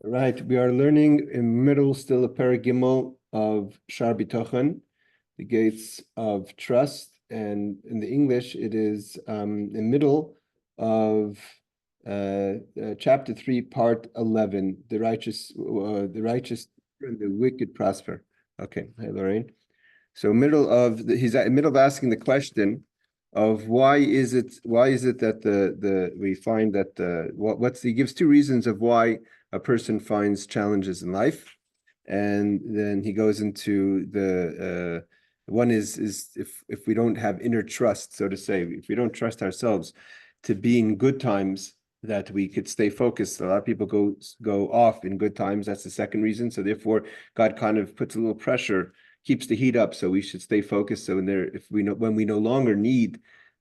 Right, we are learning in middle still a Paragimel of Shaar Habitochon, the gates of trust, and in the English it is the middle of chapter 3, part 11, the righteous and the wicked prosper. Okay, hi Lorraine. So he's at middle of asking the question of why is it that we find that he gives two reasons of why a person finds challenges in life, and then he goes into the one is if we don't have inner trust, so to say, if we don't trust ourselves to be in good times, that we could stay focused. A lot of people go off in good times. That's the second reason. So therefore, God kind of puts a little pressure, keeps the heat up, so we should stay focused. So when we no longer need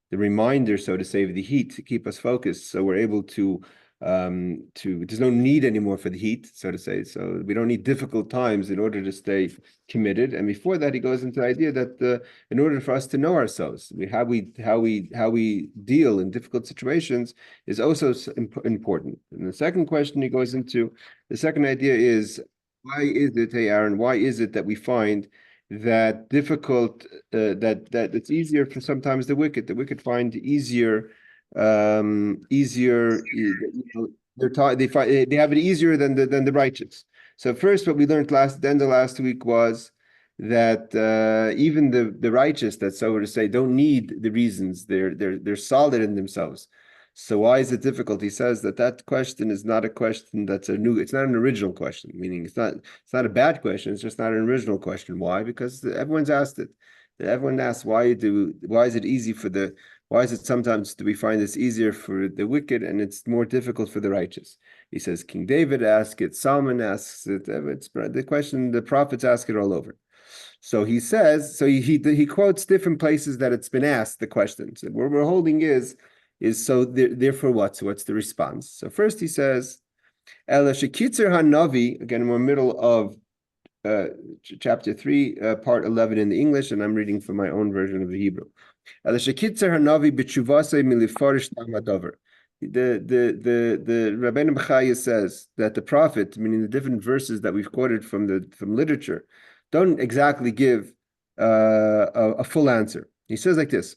the reminder, so to say, of the heat to keep us focused, so we're able to there's no need anymore for the heat, so to say. So we don't need difficult times in order to stay committed. And before that, he goes into the idea that in order for us to know ourselves, how we deal in difficult situations is also important. And the second question he goes into, the second idea is, why is it, hey Aaron, why is it that we find that difficult that it's easier for sometimes the wicked find easier, they have it easier than the righteous. So first, what we learned the last week was that even the righteous, that so to say, don't need the reasons. They're solid in themselves. So why is it difficult? He says that question is not a question it's not an original question, meaning it's not a bad question, it's just not an original question. Why? Because everyone's asked it. Everyone asks, why is it easy why is it sometimes do we find this easier for the wicked and it's more difficult for the righteous? He says King David asks it, Solomon asks it, it's the question, the prophets ask it all over. So he says, he quotes different places that it's been asked the question. So what we're holding is so therefore what? So what's the response? So first he says, Ela shekitzer hanavi, again, we're middle of chapter 3, part 11 in the English, and I'm reading from my own version of the Hebrew. Ela shekitzer hanavi b'tshuvasei milifarish tam hadavar. The Rabbeinu Bechaya says that the prophet, meaning the different verses that we've quoted from literature, don't exactly give a full answer. He says like this.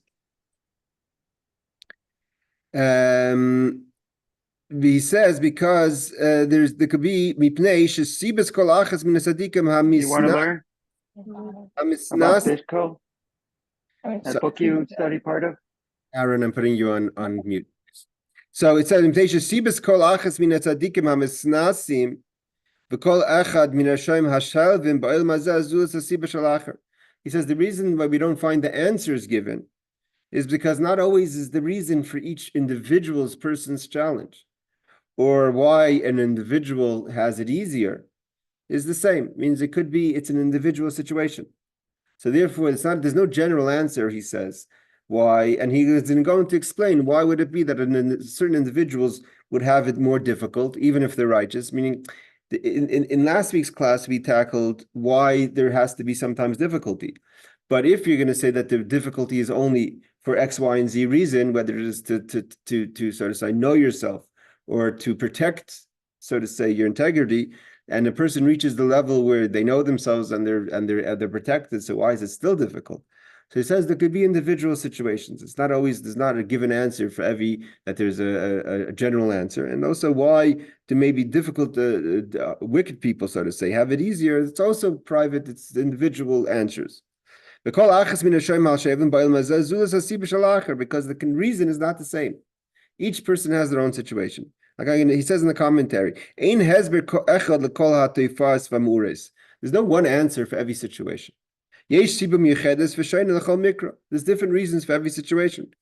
He says because there could be mipnei shesibas kol achas min asadikim hamisnas. You want to learn about this code? That book you study part of? Aaron, I'm putting you on mute. So it says mipnei shesibas kol achas min asadikim hamisnasim v'kol echad min hashem hashalvim ba'il mazeh zulas hasiba shel acher. He says the reason why we don't find the answers given is because not always is the reason for each individual's person's challenge, or why an individual has it easier is the same. It means it's an individual situation. So therefore, there's no general answer, he says, why, and he is going to explain why would it be that certain individuals would have it more difficult, even if they're righteous, meaning in last week's class, we tackled why there has to be sometimes difficulty. But if you're going to say that the difficulty is only for X, Y, and Z reason, whether it is to sort of say know yourself or to protect, so to say, your integrity, and a person reaches the level where they know themselves and they're protected, so why is it still difficult? So he says there could be individual situations. There's not a given answer for that there's a general answer. And also why to maybe difficult wicked people, so to say, have it easier. It's also private, it's individual answers. Because the reason is not the same. Each person has their own situation. Like he says in the commentary, there's no one answer for every situation. There's different reasons for every situation.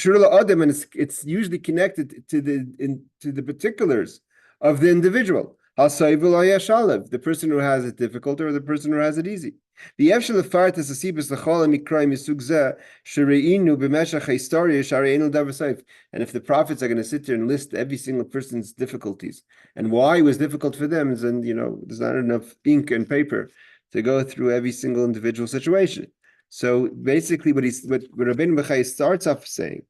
And it's usually connected to the particulars of the individual. The person who has it difficult or the person who has it easy. And if the prophets are going to sit there and list every single person's difficulties and why it was difficult for them, then there's not enough ink and paper to go through every single individual situation. So basically, what Rabbeinu Bechai starts off saying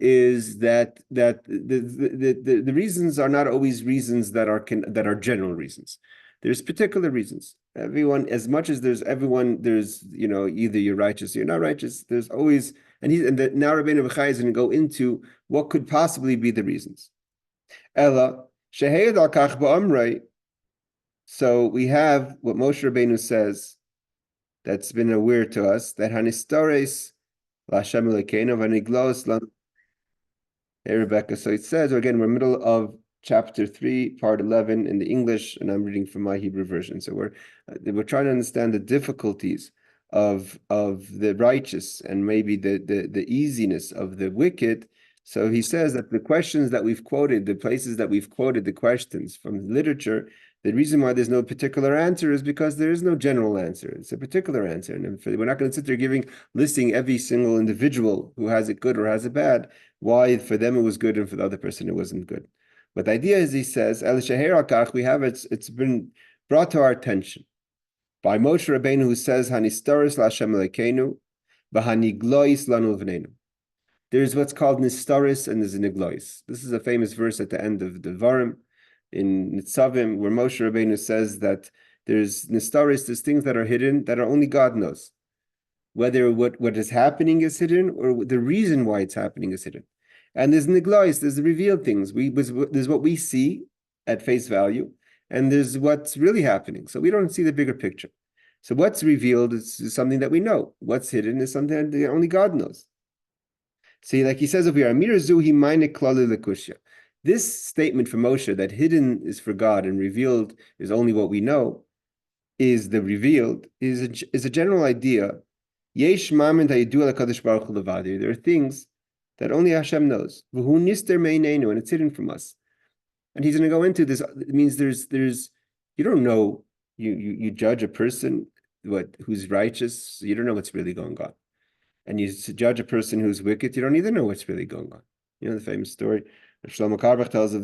is that the reasons are not always reasons that are general reasons. There's particular reasons. Everyone, as much as there's either you're righteous or you're not righteous. There's always, now Rabbeinu Bechai is going to go into what could possibly be the reasons. Ella shehayed al kach ba'amrei. So we have what Moshe Rabbeinu says that's been aware to us, that hanistares la'Hashem Elokeinu v'niglos lan. Hey, Rebecca. So it says, again, we're middle of chapter 3, part 11 in the English, and I'm reading from my Hebrew version. So we're trying to understand the difficulties of the righteous and maybe the easiness of the wicked. So he says that the questions that we've quoted, the places that we've quoted the questions from literature, the reason why there's no particular answer is because there is no general answer. It's a particular answer. And we're not going to sit there listing every single individual who has it good or has it bad, why for them it was good and for the other person it wasn't good. But the idea is, he says, we have it's been brought to our attention by Moshe Rabbeinu, who says, Hanistaris la'Hashem Elokeinu, v'haniglois lanu v'neinu. There's what's called nistaris and there's niglois. This is a famous verse at the end of the Varim in Nitzavim, where Moshe Rabbeinu says that there's nistaris, there's things that are hidden that are only God knows. Whether what is happening is hidden or the reason why it's happening is hidden. And there's niglois, there's the revealed things. There's what we see at face value, and there's what's really happening. So we don't see the bigger picture. So what's revealed is something that we know. What's hidden is something that only God knows. See, like he says over here, this statement from Moshe that hidden is for God and revealed is only what we know, is the revealed, is a general idea. There are things that only Hashem knows, and it's hidden from us. And he's going to go into this. It means there's you don't know, you judge a person who's righteous, you don't know what's really going on. And you judge a person who's wicked, you don't either know what's really going on. You know the famous story Shlomo Carlebach tells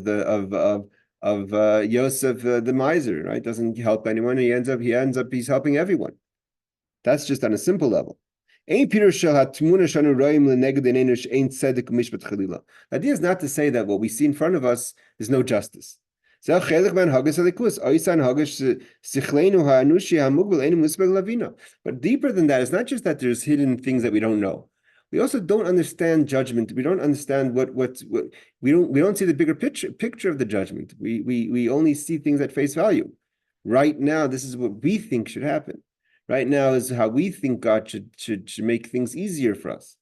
of Yosef the miser, right? Doesn't help anyone. He ends up he's helping everyone. That's just on a simple level. The idea is not to say that what we see in front of us is no justice. But deeper than that, it's not just that there's hidden things that we don't know. We also don't understand judgment. We don't understand what we don't see the bigger picture of the judgment. We only see things at face value. Right now, this is what we think should happen. Right now is how we think God should make things easier for us.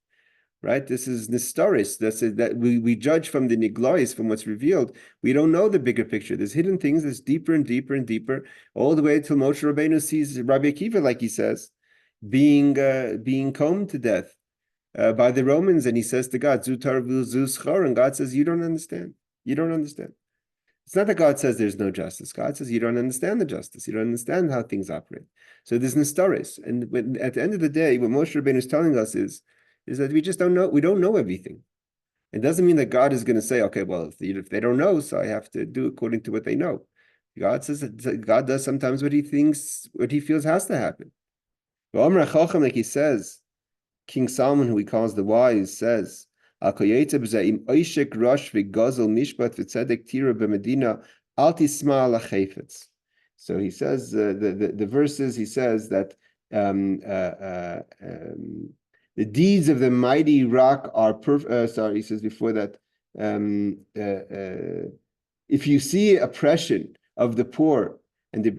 Right? This is nistaris. That's it, that we judge from the niglois, from what's revealed. We don't know the bigger picture. There's hidden things that's deeper and deeper and deeper, all the way till Moshe Rabbeinu sees Rabbi Akiva, like he says, being combed to death by the Romans, and he says to God, Zutar v'zuschar, and God says, you don't understand. You don't understand. It's not that God says there's no justice. God says you don't understand the justice. You don't understand how things operate. So there's nistaris. And at the end of the day, what Moshe Rabbeinu is telling us is that we just don't know. We don't know everything. It doesn't mean that God is going to say, okay, well, if they don't know, so I have to do according to what they know. God says that God does sometimes what he feels has to happen. Like he says, King Solomon, who he calls the wise, says, so he says the verses, he says that the deeds of the mighty rock are perfect. He says before that, if you see oppression of the poor and you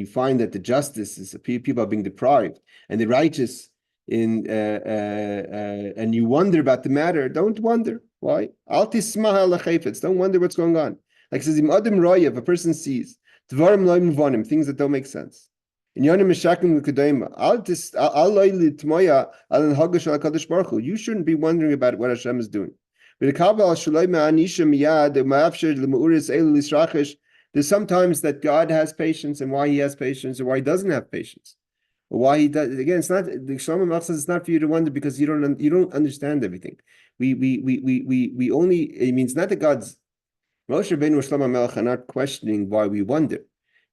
find that the justice is people are being deprived and the righteous and you wonder about the matter, don't wonder. Why? Don't wonder what's going on. Like it says, if a person sees things that don't make sense. You shouldn't be wondering about what Hashem is doing. There's sometimes that God has patience and why he has patience or why he doesn't have patience. Why he does again? It's not the Shlomo Melech says it's not for you to wonder because you don't understand everything. We only it means not that God's Moshe Rabbeinu or Shlomo Melech are not questioning why we wonder.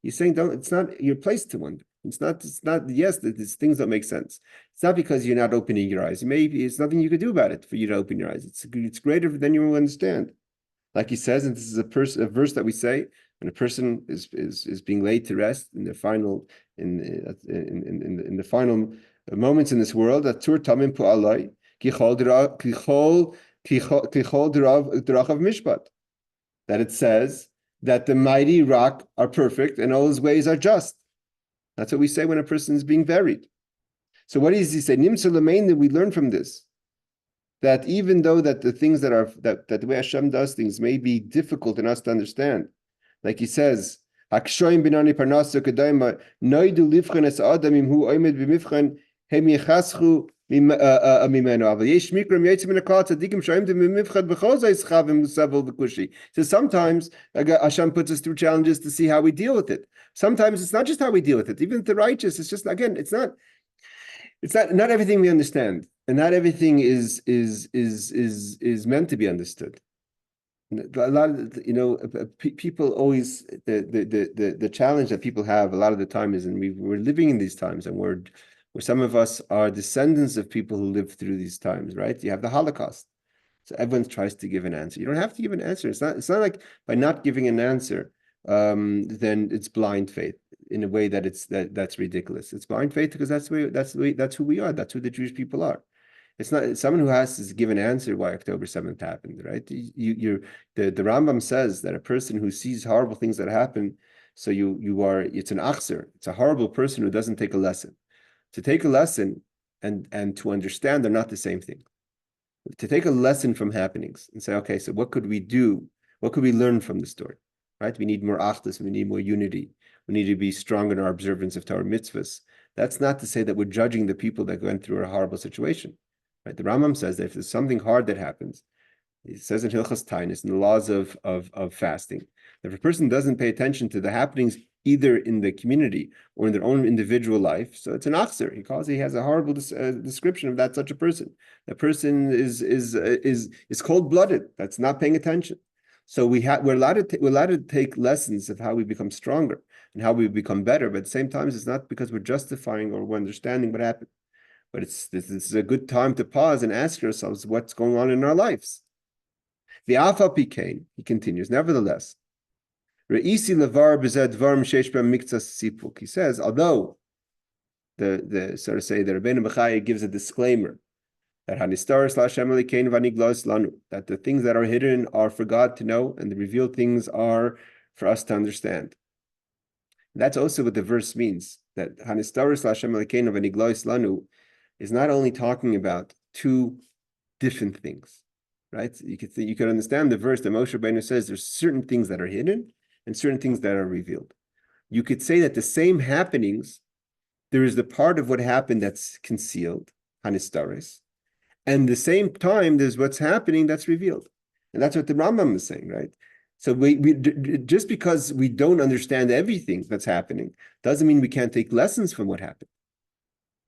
He's saying it's not your place to wonder. It's not, yes, these things don't make sense. It's not because you're not opening your eyes. Maybe it's nothing you could do about it for you to open your eyes. It's greater than you will understand. Like he says, and this is a verse that we say when a person is being laid to rest in the final in the final moments in this world, that tur tamim pu'alai kichol derachav mishpat, that it says that the mighty rock are perfect and all his ways are just. That's what we say when a person is being buried. So what does he say? Nimsa l'mein, that we learn from this, that even though that the things that the way Hashem does things may be difficult in us to understand, like he says, "Hakshoyim binani parnasa kedayma noidu livchan es adam imhu oimed b'mivchan hem yechaschu mimeno aval yesh mikram yitzim min hakol tzadikim shoyim b'mivchan b'chol zayis chavim usavel v'kushi." So sometimes Hashem puts us through challenges to see how we deal with it. Sometimes it's not just how we deal with it. Even the righteous, it's just, again, it's not everything we understand, and not everything is meant to be understood. A lot of people always, the challenge that people have a lot of the time is, and we're living in these times, and where some of us are descendants of people who lived through these times, right? You have the Holocaust, so everyone tries to give an answer. You don't have to give an answer. It's not like by not giving an answer, then it's blind faith in a way that's ridiculous. It's blind faith because that's who we are. That's who the Jewish people are. It's not someone who has to give an answer why October 7th happened, right? The Rambam says that a person who sees horrible things that happen, so it's an achzer. It's a horrible person who doesn't take a lesson. To take a lesson and to understand are not the same thing. To take a lesson from happenings and say, okay, so what could we do? What could we learn from the story? Right? We need more achdus, we need more unity. We need to be strong in our observance of Torah mitzvahs. That's not to say that we're judging the people that went through a horrible situation. Right? The Rambam says that if there's something hard that happens, he says in Hilchas Tainus, in the laws of fasting, that if a person doesn't pay attention to the happenings either in the community or in their own individual life, so it's an achzer. He has a horrible description of that such a person. That person is cold-blooded. That's not paying attention. So we're allowed to take lessons of how we become stronger and how we become better. But at the same time, it's not because we're justifying or we're understanding what happened. But this is a good time to pause and ask ourselves what's going on in our lives. The Alpha Pikain, he continues, nevertheless, he says, although the sort of say the Rabbeinu Bechaya gives a disclaimer that that the things that are hidden are for God to know, and the revealed things are for us to understand. That's also what the verse means, that is not only talking about two different things, right? You could understand the verse that Moshe Rabbeinu says there's certain things that are hidden and certain things that are revealed. You could say that the same happenings, there is the part of what happened that's concealed, hanistaris, and the same time there's what's happening that's revealed. And that's what the Rambam is saying, right? So we just because we don't understand everything that's happening doesn't mean we can't take lessons from what happened.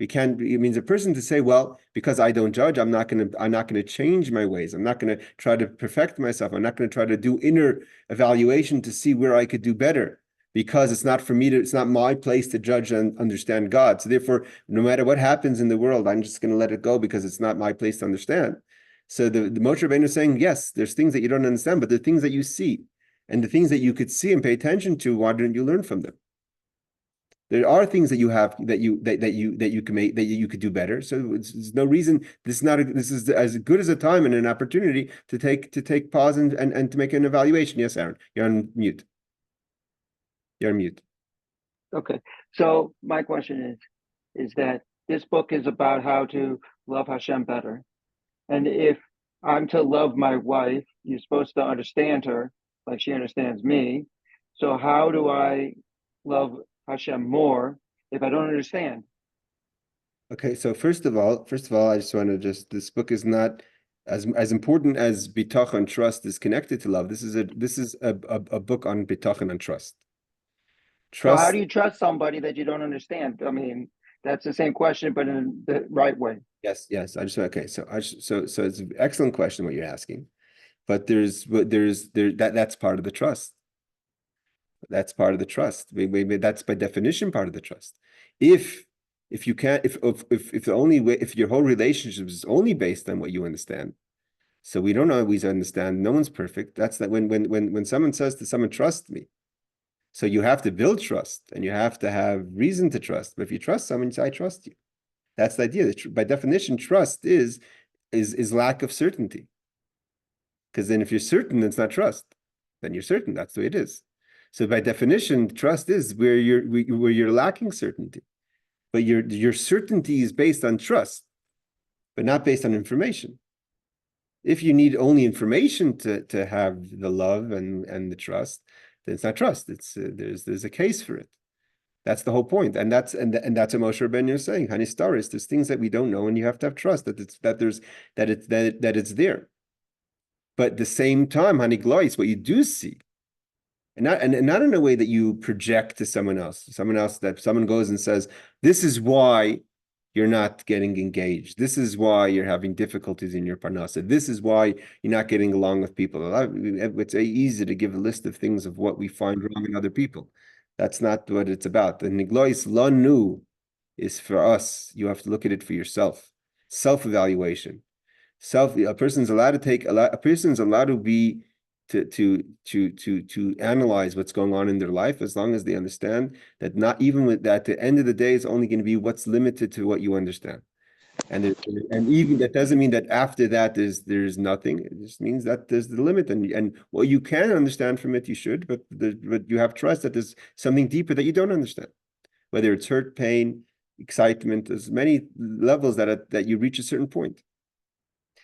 It means a person to say, well, because I don't judge, I'm not gonna change my ways. I'm not gonna try to perfect myself. I'm not gonna try to do inner evaluation to see where I could do better, because it's not my place to judge and understand God. So therefore, no matter what happens in the world, I'm just gonna let it go because it's not my place to understand. So the Moshe Rabbeinu is saying, yes, there's things that you don't understand, but the things that you see and the things that you could see and pay attention to, why didn't you learn from them? There are things that you have that you can make, that you could do better. So there's no reason. This is as good as a time and an opportunity to take pause and to make an evaluation. Yes, Aaron, you're on mute. You're on mute. Okay. So my question is that this book is about how to love Hashem better. And if I'm to love my wife, you're supposed to understand her like she understands me. So how do I love Hashem more if I don't understand? Okay, so first of all, I just want to this book is not as important as Bitachon, trust is connected to love. This is a book on Bitachon and trust. So how do you trust somebody that you don't understand? I mean, that's the same question, but in the right way. Yes. So it's an excellent question what you're asking, but that's part of the trust. That's part of the trust. That's by definition part of the trust. If you can't, if the only way, if your whole relationship is only based on what you understand, so we don't always understand. No one's perfect. That's that when someone says to someone, trust me. So you have to build trust and you have to have reason to trust. But if you trust someone, you say, I trust you. That's the idea. By definition, trust is lack of certainty. Because then if you're certain, it's not trust. Then you're certain. That's the way it is. So by definition, trust is where you're lacking certainty. But your certainty is based on trust, but not based on information. If you need only information to have the love and the trust, then it's not trust. It's there's a case for it. That's the whole point, and that's what Moshe Rabbeinu is saying. Hanistaris, there's things that we don't know, and you have to have trust that it's there. But at the same time, Haniglois, what you do see, and not in a way that you project to someone else. That someone goes and says, "This is why you're not getting engaged. This is why you're having difficulties in your parnasa. This is why you're not getting along with people." It's easy to give a list of things of what we find wrong in other people. That's not what it's about. The niglois lanu is for us. You have to look at it for yourself. Self-evaluation. A person's allowed to take a person's allowed to be to analyze what's going on in their life, as long as they understand that not even with that, at the end of the day, it's only going to be what's limited to what you understand. And even that doesn't mean that after that there's nothing. It just means that there's the limit, and what you can understand from it, you should, but you have trust that there's something deeper that you don't understand, whether it's hurt, pain, excitement. There's many levels that you reach a certain point.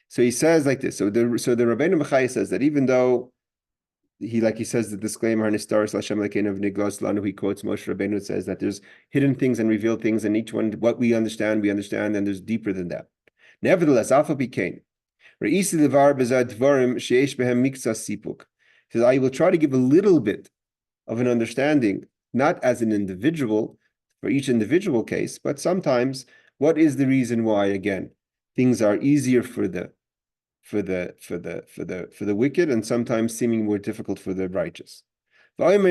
So he says like this. So the Rabbeinu Bechaya says that even though he says the disclaimer, Hanistaris Lashem Lekein of Niglos Lanu, he quotes Moshe Rabbeinu, says that there's hidden things and revealed things, and each one, what we understand, and there's deeper than that. Nevertheless, Alpha became Re'isi Levar Bezad Dvarim Sheish Behem Miksa Sipuk. He says, I will try to give a little bit of an understanding, not as an individual, for each individual case, but sometimes what is the reason why, again, things are easier for the wicked, and sometimes seeming more difficult for the righteous. Again,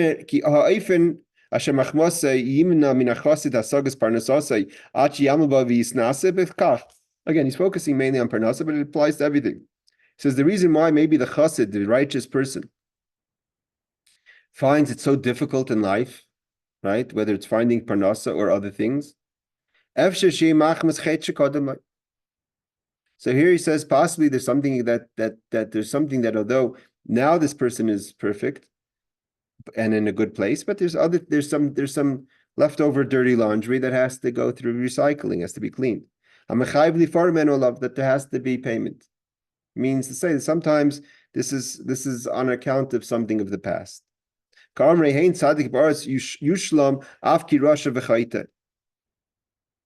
he's focusing mainly on parnasa, but it applies to everything. He says the reason why maybe the chassid, the righteous person, finds it so difficult in life, right? Whether it's finding parnasa or other things. So here he says possibly there's something that although now this person is perfect and in a good place, but there's some leftover dirty laundry that has to go through recycling, has to be cleaned. That there has to be payment. Means to say that sometimes this is on account of something of the past.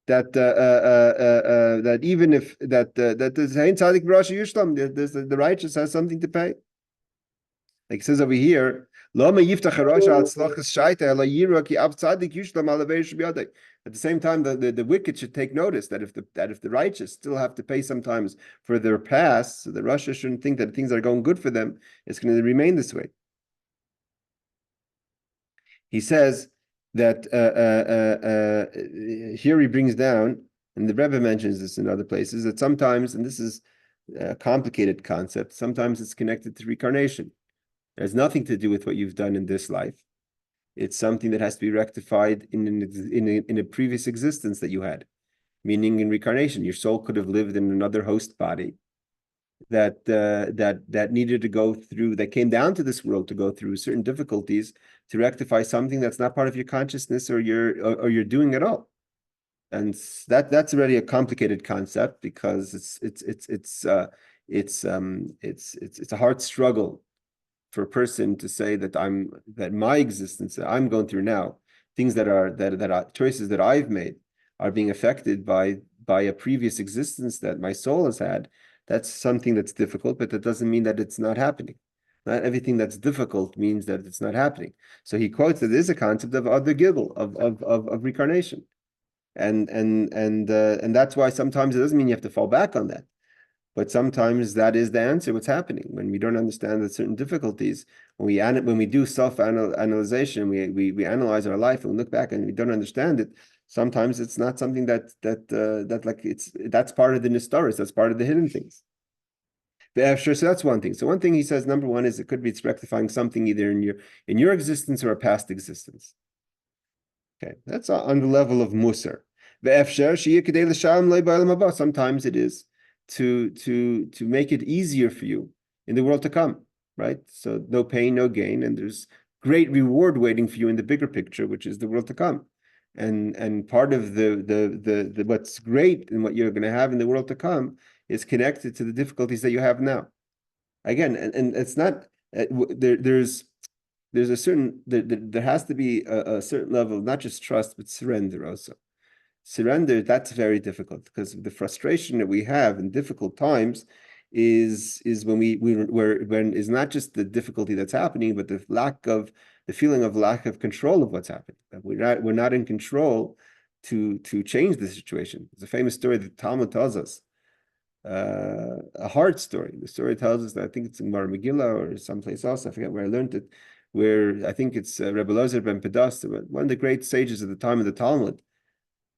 That even if that the righteous has something to pay. Like it says over here, at the same time, the wicked should take notice that if the righteous still have to pay sometimes for their past, so the Russia shouldn't think that things are going good for them, it's going to remain this way. He says that here he brings down, and the Rebbe mentions this in other places, that sometimes, and this is a complicated concept, sometimes it's connected to reincarnation. It has nothing to do with what you've done in this life. It's something that has to be rectified in a previous existence that you had, meaning in reincarnation. Your soul could have lived in another host body that needed to go through, that came down to this world to go through certain difficulties to rectify something that's not part of your consciousness or your doing at all. And that's already a complicated concept, because it's a hard struggle for a person to say that my existence that I'm going through now, things that are choices that I've made, are being affected by a previous existence that my soul has had. That's something that's difficult, but that doesn't mean that it's not happening. Not everything that's difficult means that it's not happening. So he quotes that there is a concept of other gibel, of reincarnation, and that's why sometimes it doesn't mean you have to fall back on that, but sometimes that is the answer. What's happening when we don't understand that certain difficulties, when we do self-analyzation, we analyze our life and we look back and we don't understand it. Sometimes it's not something that like that's part of the nistaris, that's part of the hidden things. So that's one thing. So one thing he says, number one, is it could be it's rectifying something either in your existence or a past existence. Okay, that's on the level of musar. Sometimes it is to make it easier for you in the world to come, right? So no pain, no gain, and there's great reward waiting for you in the bigger picture, which is the world to come. And part of the what's great and what you're going to have in the world to come is connected to the difficulties that you have now. Again, and it's not there's a certain there has to be a certain level of not just trust but surrender also. Surrender, that's very difficult because the frustration that we have in difficult times is when when is not just the difficulty that's happening, but the feeling of lack of control of what's happening. That we're not in control to change the situation. It's a famous story that Talmud tells us. A hard story. The story tells us that I think it's in Mar Megillah or someplace else. I forget where I learned it. Where I think it's Rebbe Lozer ben Pedas, one of the great sages of the time of the Talmud.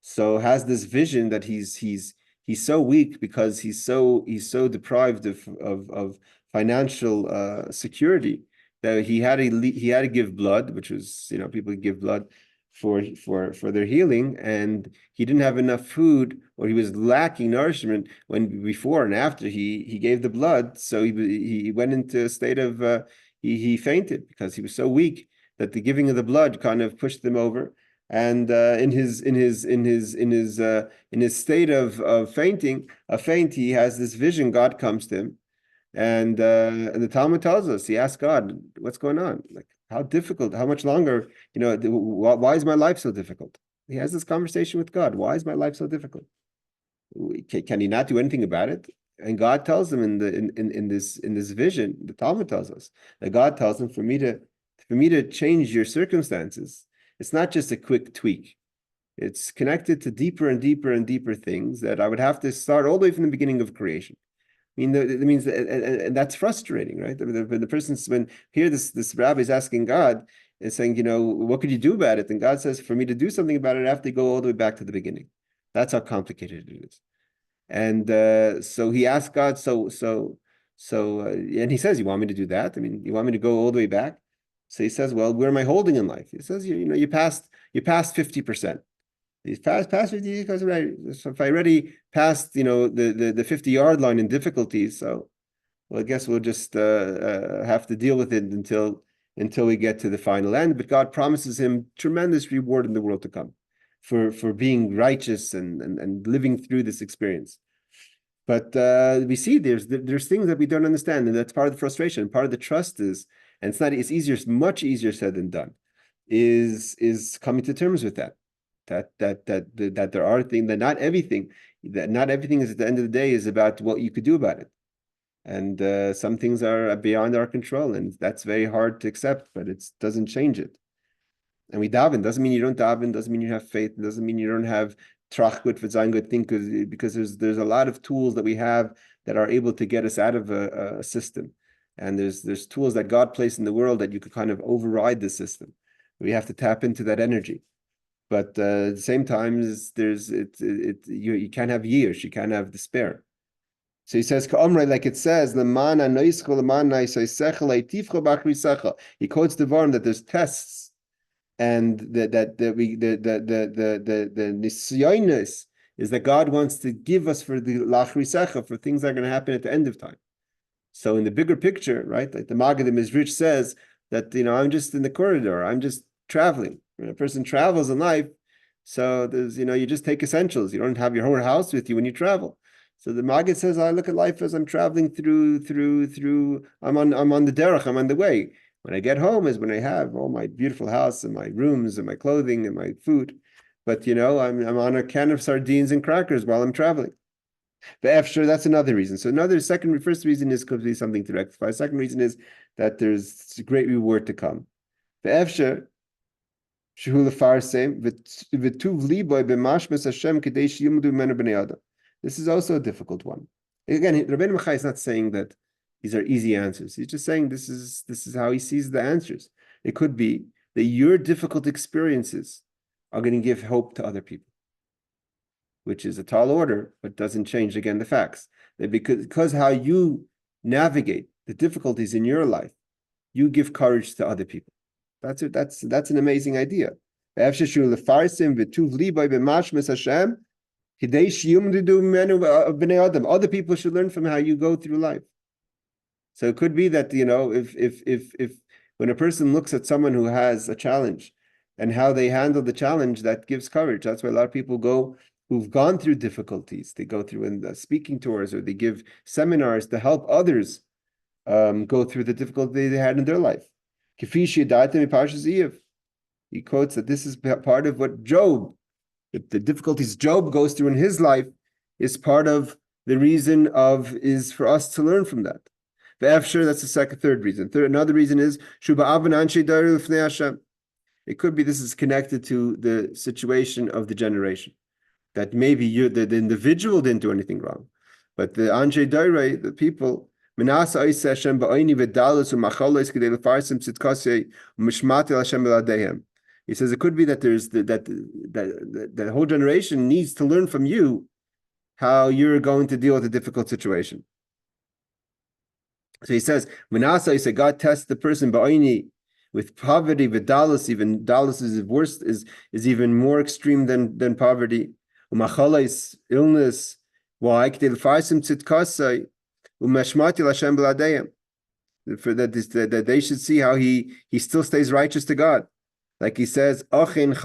So has this vision that he's so weak because he's so deprived of financial security that he had to give blood, which was people give blood for their healing, and he didn't have enough food or he was lacking nourishment when before and after he gave the blood, so he went into a state of he fainted because he was so weak that the giving of the blood kind of pushed him over. And in his state of fainting, he has this vision. God comes to him, and the Talmud tells us he asks God, "What's going on? Like, how difficult? How much longer? Why is my life so difficult?" He has this conversation with God. Why is my life so difficult? Can he not do anything about it? And God tells him in this vision, the Talmud tells us that God tells him for me to change your circumstances. It's not just a quick tweak. It's connected to deeper and deeper and deeper things that I would have to start all the way from the beginning of creation. I mean, it means that, and that's frustrating, right? The person's when here this rabbi is asking God, is saying, what could you do about it? And God says, for me to do something about it, I have to go all the way back to the beginning. That's how complicated it is. And so he asked God, and he says, you want me to do that? I mean, you want me to go all the way back? So he says, well, where am I holding in life? He says, you passed 50%. He's past 50 because right. So if I already passed, the 50-yard line in difficulties, so well, I guess we'll just have to deal with it until we get to the final end. But God promises him tremendous reward in the world to come for being righteous and living through this experience. But we see there's things that we don't understand, and that's part of the frustration. Part of the trust is, and it's easier, much easier said than done, is coming to terms with that there are things that not everything is at the end of the day is about what you could do about it, and some things are beyond our control, and that's very hard to accept, but it doesn't change it. And we daven doesn't mean you don't daven, doesn't mean you have faith, doesn't mean you don't have trachgut for zayin good thing, because there's a lot of tools that we have that are able to get us out of a system, and there's tools that God placed in the world that you could kind of override the system. We have to tap into that energy. But at the same time, you can't have years, you can't have despair. So he says, like it says, he quotes the Varm that there's tests, and the nisyonis is that God wants to give us for the lachrisecha, for things that are going to happen at the end of time. So in the bigger picture, right, like the Maggid Mizrich says that I'm just in the corridor, I'm just traveling. When a person travels in life, so there's you just take essentials. You don't have your whole house with you when you travel. So the Maggid says, I look at life as I'm traveling through. I'm on the derech. I'm on the way. When I get home is when I have all my beautiful house and my rooms and my clothing and my food. But I'm on a can of sardines and crackers while I'm traveling. But sure, that's another reason. So first reason is could be something to rectify. Second reason is that there's a great reward to come. The sure. This is also a difficult one. Again, Rabbeinu Machai is not saying that these are easy answers. He's just saying this is how he sees the answers. It could be that your difficult experiences are going to give hope to other people, which is a tall order, but doesn't change, again, the facts. That because how you navigate the difficulties in your life, you give courage to other people. That's it. That's an amazing idea. Other people should learn from how you go through life. So it could be that, if when a person looks at someone who has a challenge and how they handle the challenge, that gives courage. That's why a lot of people who've gone through difficulties. They go through in the speaking tours, or they give seminars to help others go through the difficulty they had in their life. He quotes that this is part of what Job, the difficulties Job goes through in his life, is part of the reason is for us to learn from that. That's the third reason. Another reason is it could be this is connected to the situation of the generation. That maybe the individual didn't do anything wrong, but the Anshe Dairei, the people, he says it could be that there's that whole generation needs to learn from you how you're going to deal with a difficult situation. So he says, he said, God tests the person with poverty, with dallas. Even dallas is worse, is even more extreme than poverty. Umachalais, illness. Why? For that they should see how he still stays righteous to God. Like he says, quotes Shaar,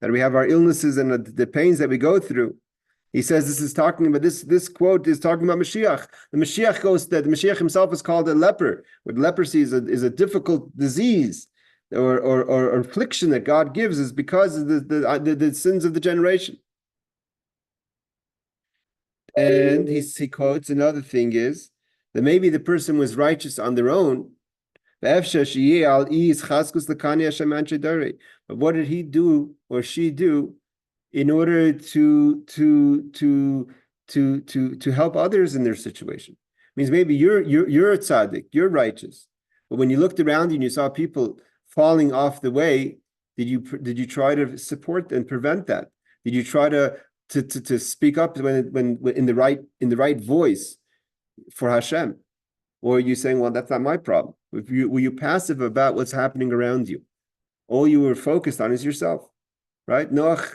that we have our illnesses and the pains that we go through. He says this is talking about this quote is talking about Mashiach. The Mashiach goes that the Mashiach himself is called a leper. With leprosy is a difficult disease or affliction that God gives, is because of the sins of the generation. And he quotes another thing is that maybe the person was righteous on their own. But what did he do or she do in order to help others in their situation? It means maybe you're a tzaddik, you're righteous, but when you looked around you and you saw people falling off the way, did you try to support and prevent that? Did you try to speak up when in the right voice for Hashem? Or are you saying, well, that's not my problem? Were you passive about what's happening around you? All you were focused on is yourself, right? Noach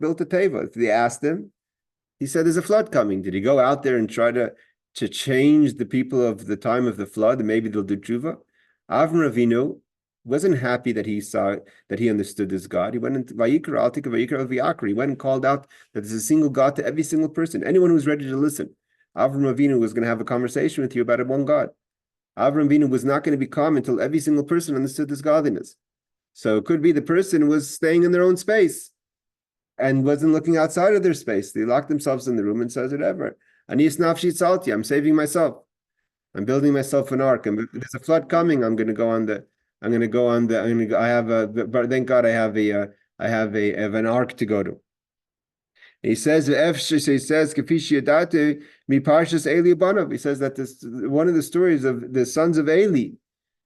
built a teva. If they asked him, he said, there's a flood coming. Did he go out there and try to change the people of the time of the flood, and maybe they'll do tshuva? Avram Avinu wasn't happy that he understood this God. He went into Vayikra, Altika Vayikra V'Yakra. He went and called out that there's a single God to every single person. Anyone who's ready to listen. Avram Avinu was going to have a conversation with you about one God. Avram Avinu was not going to be calm until every single person understood this godliness. So it could be the person was staying in their own space and wasn't looking outside of their space. They locked themselves in the room and says whatever. Ani snafshi tzalti. I'm saving myself. I'm building myself an ark. And if there's a flood coming, I'm going to go on the. But thank God I have an ark to go to. He says, Mi Parshas Eli Abanav. He says that this one of the stories of the sons of Eli,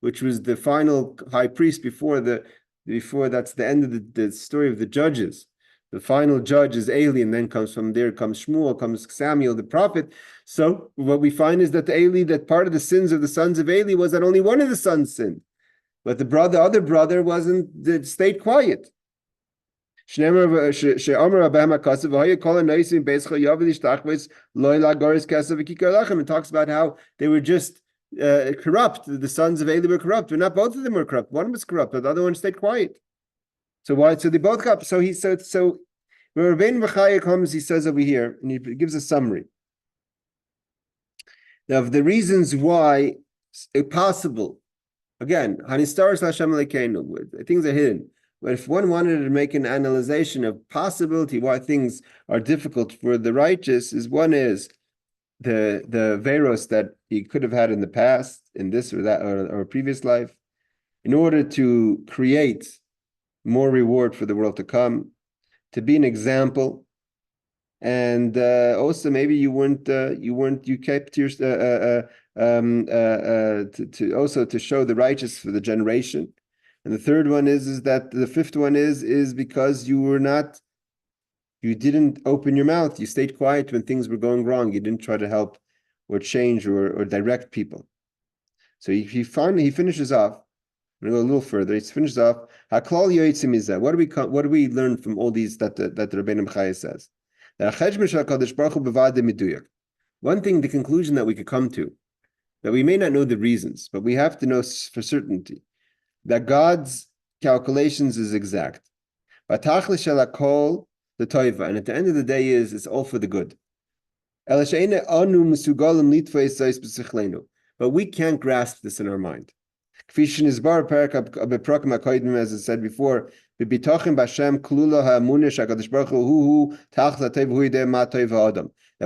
which was the final high priest before that's the end of the story of the judges. The final judge is Eli, and then comes Shmuel, comes Samuel, the prophet. So what we find is that that part of the sins of the sons of Eli was that only one of the sons sinned, but the other brother stayed quiet. It talks about how they were just corrupt. The sons of Eli were corrupt, but not both of them were corrupt. One was corrupt, but the other one stayed quiet. So why? So they both got. So he said. So when Rabbeinu Bechaya comes, he says over here, and he gives a summary of the reasons why it's possible. Again, Hanistaris Hashem Lekeinu, things are hidden. But if one wanted to make an analyzation of possibility why things are difficult for the righteous, one is the veros that he could have had in the past, in this or that or previous life, in order to create more reward for the world to come, to be an example, and also maybe you kept your to also to show the righteous for the generation. And the third one is that the fifth one is because you didn't open your mouth. You stayed quiet when things were going wrong. You didn't try to help or change or direct people. So he finishes off. I'm going to go a little further. He finishes off. Haklal yoitzim is that. What do we learn from all these that the Rabbeinu Chaya says? One thing, the conclusion that we could come to, that we may not know the reasons, but we have to know for certainty that God's calculations is exact. The toiva, and at the end of the day it's all for the good. But we can't grasp this in our mind. As I said before, that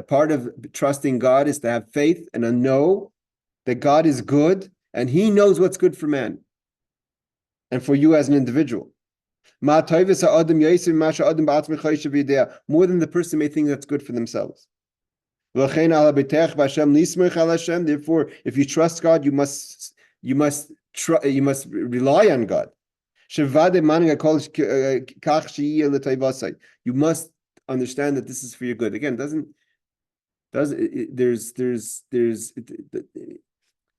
part of trusting God is to have faith and to know that God is good and He knows what's good for man and for you as an individual. More than the person may think that's good for themselves. Therefore, if you trust God, you must rely on God. You must understand that this is for your good. Again,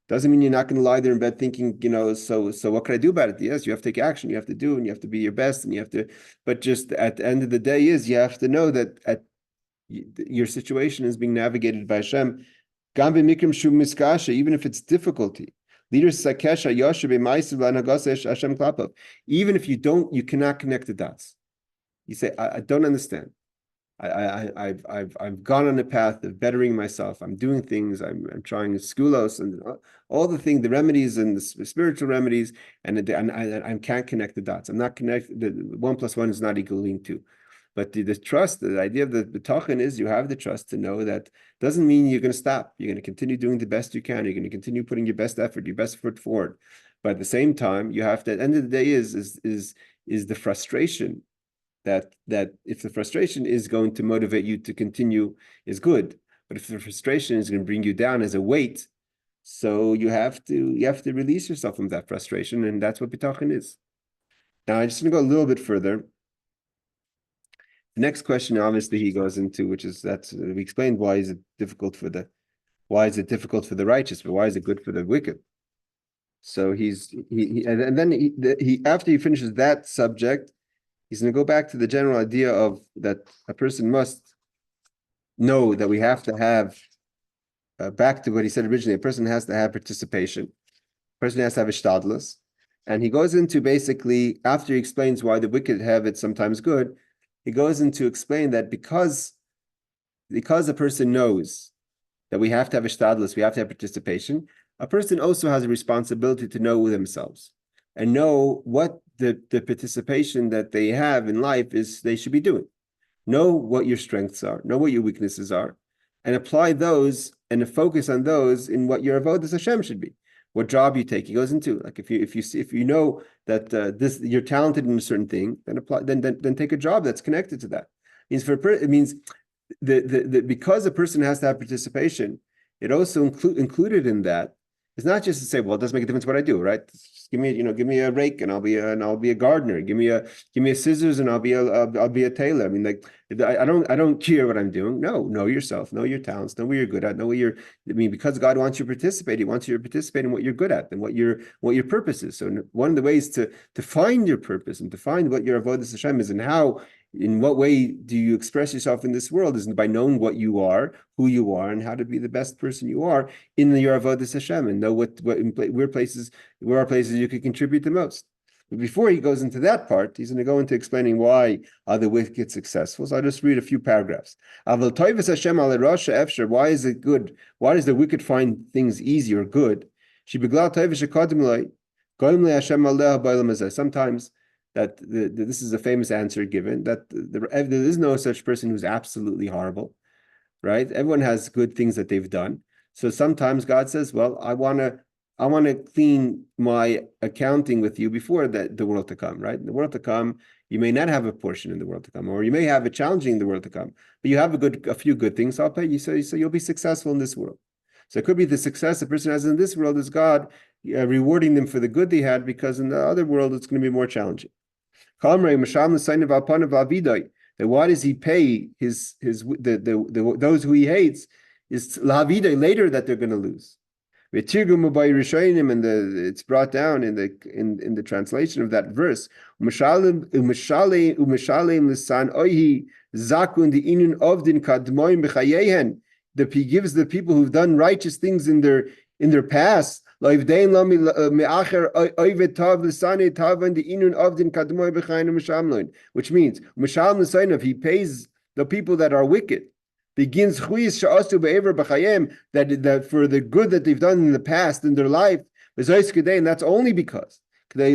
doesn't mean you're not going to lie there in bed thinking, so what can I do about it? Yes, you have to take action, you have to do, and you have to be your best, and you have to, but just at the end of the day you have to know that your situation is being navigated by Hashem. Even if it's difficulty. Even if you cannot connect the dots. You say, I don't understand. I've gone on a path of bettering myself. I'm doing things. I'm trying schoolos and all the things, the remedies and the spiritual remedies, and I can't connect the dots. I'm not connected. The 1 + 1 is not equaling 2. But the trust, the idea of the Habitochon is you have the trust to know that doesn't mean you're going to stop. You're going to continue doing the best you can. You're going to continue putting your best effort, your best foot forward. But at the same time, you have to. At the end of the day, is the frustration that if the frustration is going to motivate you to continue is good, but if the frustration is going to bring you down as a weight, so you have to release yourself from that frustration, and that's what Habitochon is. Now, I'm just going to go a little bit further. The next question, obviously, he goes into, which is we explained why is it difficult for the righteous, but why is it good for the wicked? So then after he finishes that subject, he's going to go back to the general idea of that a person must know that we have to have back to what he said originally. A person has to have participation. A person has to have ishtadlus, and he goes into basically after he explains why the wicked have it sometimes good. He goes into explain that because a person knows that we have to have ishtadlus, we have to have participation, a person also has a responsibility to know themselves and know what the participation that they have in life is they should be doing. Know what your strengths are, know what your weaknesses are, and apply those and focus on those in what your avodas Hashem should be. What job you take, he goes into. Like if you know that you're talented in a certain thing, then apply. Then take a job that's connected to that. It means because a person has to have participation, it also included in that is not just to say, well, it doesn't make a difference what I do, right? Just give me a rake and I'll be a gardener. Give me a scissors and I'll be a tailor. I mean, like I don't care what I'm doing. No, know yourself, know your talents, know what you're good at, because God wants you to participate, He wants you to participate in what you're good at and what your purpose is. So one of the ways to find your purpose and to find what your avodas Hashem is and in what way do you express yourself in this world is by knowing what you are, who you are, and how to be the best person you are in your avodas Hashem, and know where are places you could contribute the most. But before he goes into that part, he's going to go into explaining why are the wicked successful. So I'll just read a few paragraphs. Why is it good? Why does the wicked find things easy or good? Sometimes this is a famous answer given, that there is no such person who's absolutely horrible, right? Everyone has good things that they've done. So sometimes God says, well, I want to clean my accounting with you before the world to come, right? In the world to come, you may not have a portion in the world to come, or you may have a challenging in the world to come, but you have a few good things. I'll pay you, so you'll be successful in this world. So it could be the success a person has in this world is God rewarding them for the good they had, because in the other world it's going to be more challenging. That why does he pay those who he hates is later that they're going to lose. And it's brought down in the translation of that verse. That he gives the people who've done righteous things in their past. Which means, he pays the people that are wicked. Begins that for the good that they've done in the past in their life, and that's only because that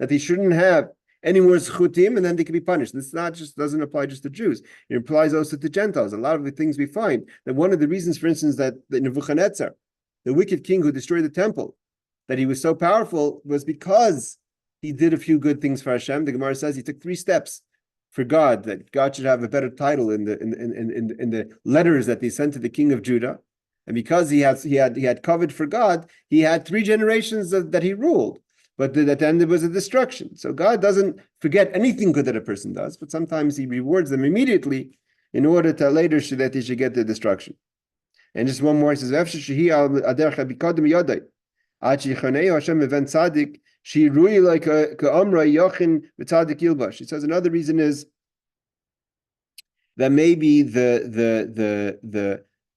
they shouldn't have any more zchutim, and then they can be punished. This doesn't apply just to Jews. It applies also to Gentiles. A lot of the things we find that one of the reasons, for instance, that Nebuchadnezzar, the wicked king who destroyed the temple, that he was so powerful was because he did a few good things for Hashem. The Gemara says he took 3 steps for God, that God should have a better title in the letters that they sent to the king of Judah. And because he had covered for God, he had 3 generations that he ruled. But at the end, there was a destruction. So God doesn't forget anything good that a person does, but sometimes he rewards them immediately in order to later that they should get the destruction. And just one more, he says, she really like a amra yachin v'tzadik yilbash. He says another reason is that maybe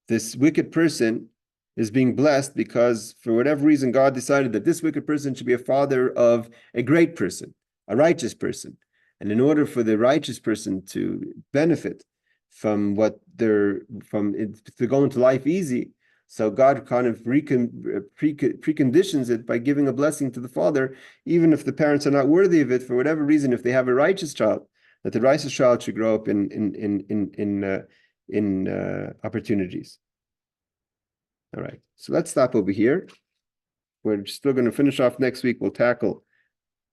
this wicked person is being blessed because for whatever reason God decided that this wicked person should be a father of a great person, a righteous person, and in order for the righteous person to benefit from to go into life easy. So God kind of preconditions it by giving a blessing to the father, even if the parents are not worthy of it for whatever reason. If they have a righteous child, that the righteous child should grow up in opportunities. All right, so let's stop over here. We're still going to finish off next week. We'll tackle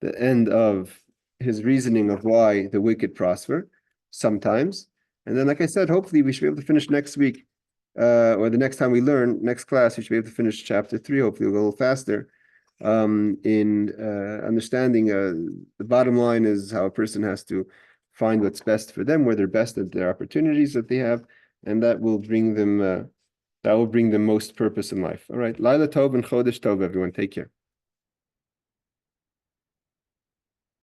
the end of his reasoning of why the wicked prosper sometimes, and then, like I said, hopefully we should be able to finish next week. Or the next time we learn, next class, we should be able to finish chapter 3. Hopefully we'll go a little faster in understanding the bottom line is how a person has to find what's best for them, where they're best at their opportunities that they have, and that will bring them most purpose in life. All right, Laila Tov and Chodesh Tov, everyone. Take care.